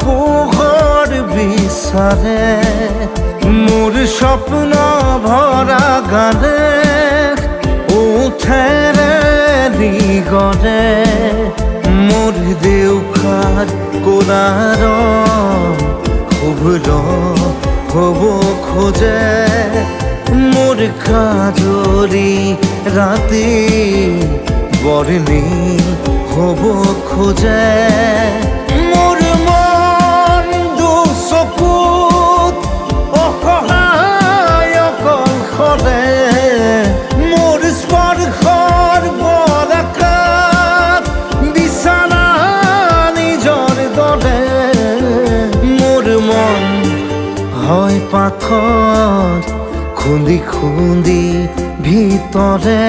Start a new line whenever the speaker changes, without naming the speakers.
পোহৰ বিচাৰে মোৰ স্বপ্ন ভৰা গানে উঠেৰে গৰে মোৰ দেউখাৰ কোলাৰ শুভ্ৰ হ'ব খোজে মোৰ কাজৰি ৰাতি বৰ্ণি হ'ব খোজে মোৰ মন দুচকুত অসহায় অকলশৰে মোৰ স্পৰ্শৰ বৰকাত বিছানা নিজৰ দৰে মোৰ মন হয় পাথৰ খুন্দি খুন্দি ভিতৰে